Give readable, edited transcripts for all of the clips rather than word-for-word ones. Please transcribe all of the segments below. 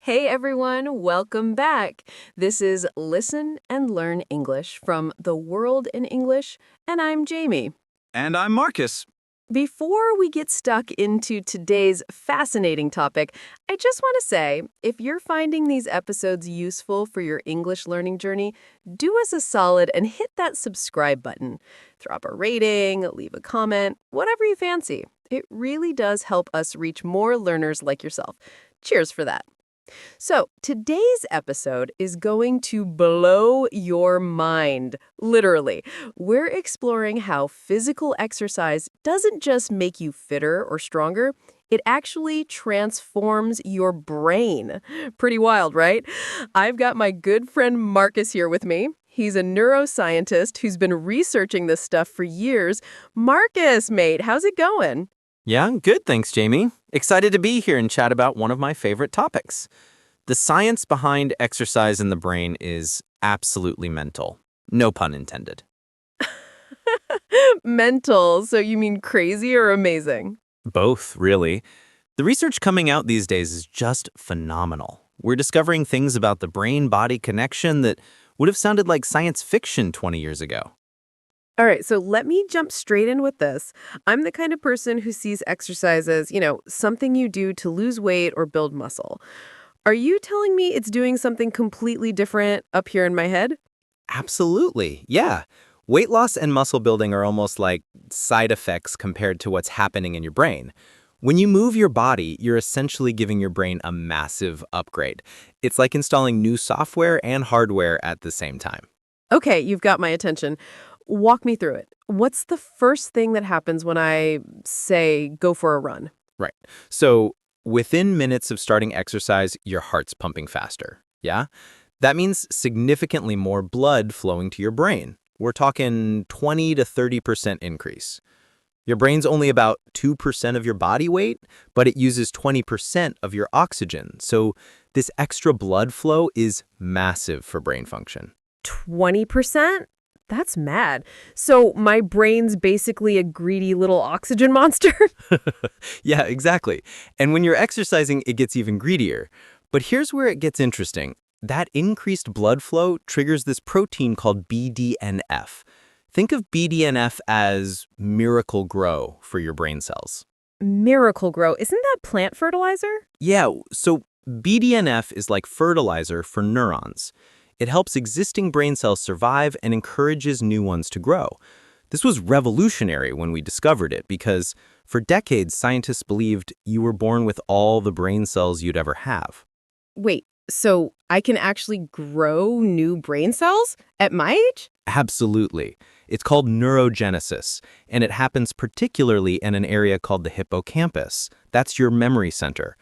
Hey everyone, welcome back. This is Listen and Learn English from The World in English, and I'm Jamie. And I'm Marcus. Before we get stuck into today's fascinating topic, I just want to say, if you're finding these episodes useful for your English learning journey, do us a solid and hit that subscribe button. Drop a rating, leave a comment, whatever you fancy. It really does help us reach more learners like yourself. Cheers for that. So, today's episode is going to blow your mind, literally. We're exploring how physical exercise doesn't just make you fitter or stronger, it actually transforms your brain. Pretty wild, right? I've got my good friend Marcus here with me. He's a neuroscientist who's been researching this stuff for years. Marcus, mate, how's it going? Yeah, good, thanks, Jamie. Excited to be here and chat about one of my favorite topics. The science behind exercise in the brain is absolutely mental. No pun intended. Mental, so you mean crazy or amazing? Both, really. The research coming out these days is just phenomenal. We're discovering things about the brain-body connection that would have sounded like science fiction 20 years ago. All right, so let me jump straight in with this. I'm the kind of person who sees exercise as, something you do to lose weight or build muscle. Are you telling me it's doing something completely different up here in my head? Absolutely, yeah. Weight loss and muscle building are almost like side effects compared to what's happening in your brain. When you move your body, you're essentially giving your brain a massive upgrade. It's like installing new software and hardware at the same time. Okay, you've got my attention. Walk me through it. What's the first thing that happens when I, say, go for a run? Right. So within minutes of starting exercise, your heart's pumping faster. Yeah? That means significantly more blood flowing to your brain. We're talking 20 to 30% increase. Your brain's only about 2% of your body weight, but it uses 20% of your oxygen. So this extra blood flow is massive for brain function. 20%? That's mad. So my brain's basically a greedy little oxygen monster? Yeah, exactly. And when you're exercising, it gets even greedier. But here's where it gets interesting. That increased blood flow triggers this protein called BDNF. Think of BDNF as miracle grow for your brain cells. Miracle Grow. Isn't that plant fertilizer? Yeah, so BDNF is like fertilizer for neurons. It helps existing brain cells survive and encourages new ones to grow. This was revolutionary when we discovered it because for decades, scientists believed you were born with all the brain cells you'd ever have. Wait, so I can actually grow new brain cells at my age? Absolutely. It's called neurogenesis, and it happens particularly in an area called the hippocampus. That's your memory center.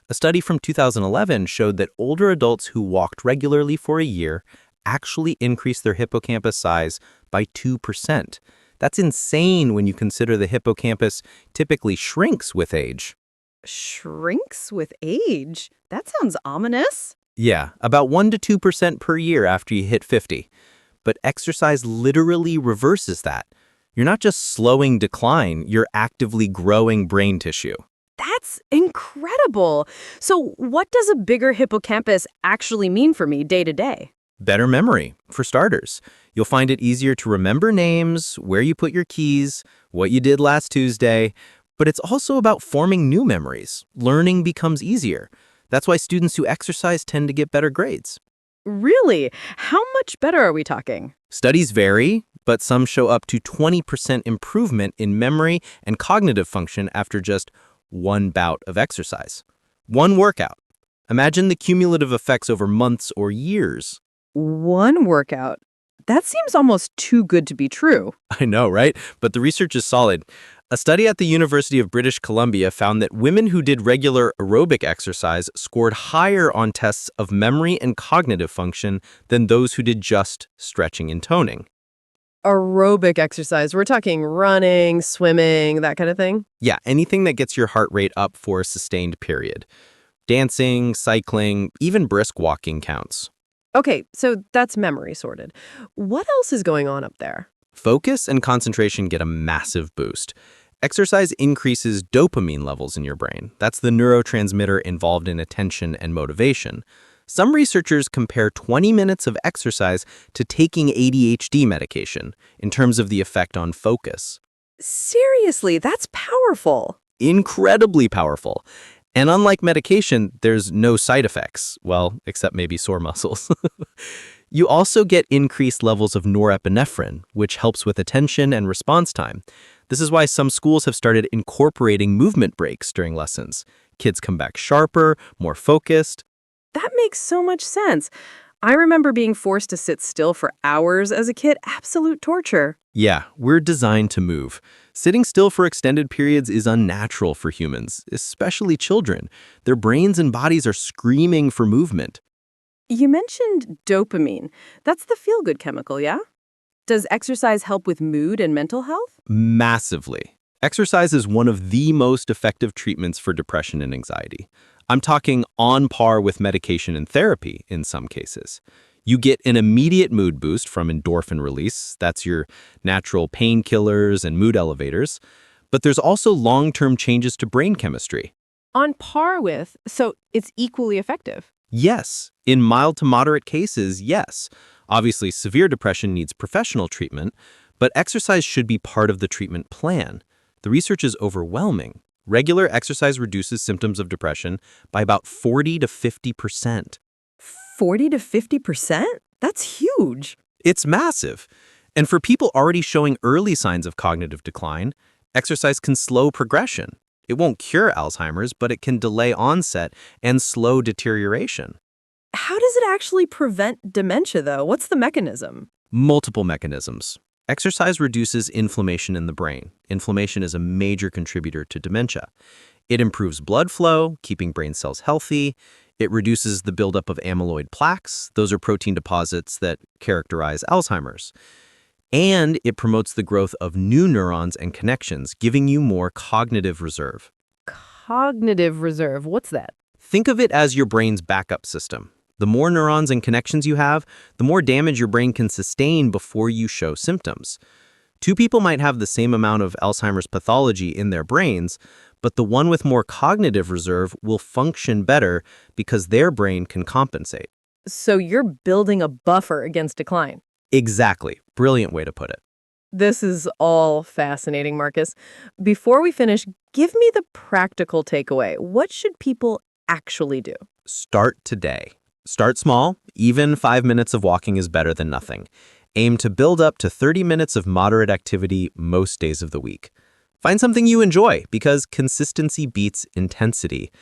A study from 2011 showed that older adults who walked regularly for a year actually increased their hippocampus size by 2%. That's insane when you consider the hippocampus typically shrinks with age. Shrinks with age? That sounds ominous. Yeah, about 1 to 2% per year after you hit 50. But exercise literally reverses that. You're not just slowing decline, you're actively growing brain tissue. That's incredible. So what does a bigger hippocampus actually mean for me day to day? Better memory, for starters. You'll find it easier to remember names, where you put your keys, what you did last Tuesday. But it's also about forming new memories. Learning becomes easier. That's why students who exercise tend to get better grades. Really? How much better are we talking? Studies vary, but some show up to 20% improvement in memory and cognitive function after just one bout of exercise. One workout. Imagine the cumulative effects over months or years. One workout? That seems almost too good to be true. I know, right? But the research is solid. A study at the University of British Columbia found that women who did regular aerobic exercise scored higher on tests of memory and cognitive function than those who did just stretching and toning. Aerobic exercise. We're talking running, swimming, that kind of thing? Yeah, anything that gets your heart rate up for a sustained period. Dancing, cycling, even brisk walking counts. Okay, so that's memory sorted. What else is going on up there? Focus and concentration get a massive boost. Exercise increases dopamine levels in your brain. That's the neurotransmitter involved in attention and motivation. Some researchers compare 20 minutes of exercise to taking ADHD medication in terms of the effect on focus. Seriously, that's powerful. Incredibly powerful. And unlike medication, there's no side effects. Well, except maybe sore muscles. You also get increased levels of norepinephrine, which helps with attention and response time. This is why some schools have started incorporating movement breaks during lessons. Kids come back sharper, more focused. That makes so much sense. I remember being forced to sit still for hours as a kid, absolute torture. Yeah, we're designed to move. Sitting still for extended periods is unnatural for humans, especially children. Their brains and bodies are screaming for movement. You mentioned dopamine. That's the feel-good chemical, yeah? Does exercise help with mood and mental health? Massively. Exercise is one of the most effective treatments for depression and anxiety. I'm talking on par with medication and therapy in some cases. You get an immediate mood boost from endorphin release. That's your natural painkillers and mood elevators. But there's also long-term changes to brain chemistry. On par with, so it's equally effective. Yes, in mild to moderate cases, yes. Obviously, severe depression needs professional treatment, but exercise should be part of the treatment plan. The research is overwhelming. Regular exercise reduces symptoms of depression by about 40 to 50%. 40 to 50%? That's huge. It's massive. And for people already showing early signs of cognitive decline, exercise can slow progression. It won't cure Alzheimer's, but it can delay onset and slow deterioration. How does it actually prevent dementia, though? What's the mechanism? Multiple mechanisms. Exercise reduces inflammation in the brain. Inflammation is a major contributor to dementia. It improves blood flow, keeping brain cells healthy. It reduces the buildup of amyloid plaques. Those are protein deposits that characterize Alzheimer's. And it promotes the growth of new neurons and connections, giving you more cognitive reserve. Cognitive reserve. What's that? Think of it as your brain's backup system. The more neurons and connections you have, the more damage your brain can sustain before you show symptoms. Two people might have the same amount of Alzheimer's pathology in their brains, but the one with more cognitive reserve will function better because their brain can compensate. So you're building a buffer against decline. Exactly. Brilliant way to put it. This is all fascinating, Marcus. Before we finish, give me the practical takeaway. What should people actually do? Start today. Start small. Even 5 minutes of walking is better than nothing. Aim to build up to 30 minutes of moderate activity most days of the week. Find something you enjoy because consistency beats intensity.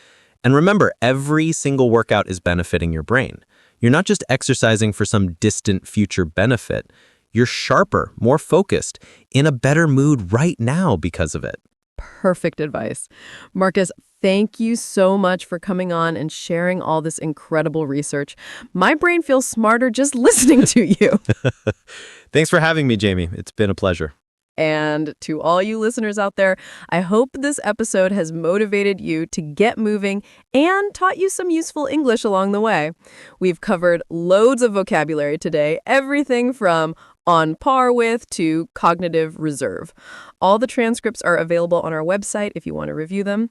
And remember, every single workout is benefiting your brain. You're not just exercising for some distant future benefit. You're sharper, more focused, in a better mood right now because of it. Perfect advice. Marcus, thank you so much for coming on and sharing all this incredible research. My brain feels smarter just listening to you. Thanks for having me, Jamie. It's been a pleasure. And to all you listeners out there, I hope this episode has motivated you to get moving and taught you some useful English along the way. We've covered loads of vocabulary today, everything from on par with to cognitive reserve. All the transcripts are available on our website if you want to review them.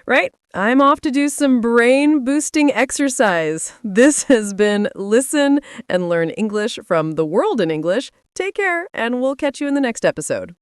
Right, I'm off to do some brain-boosting exercise. This has been Listen and Learn English from The World in English. Take care, and we'll catch you in the next episode.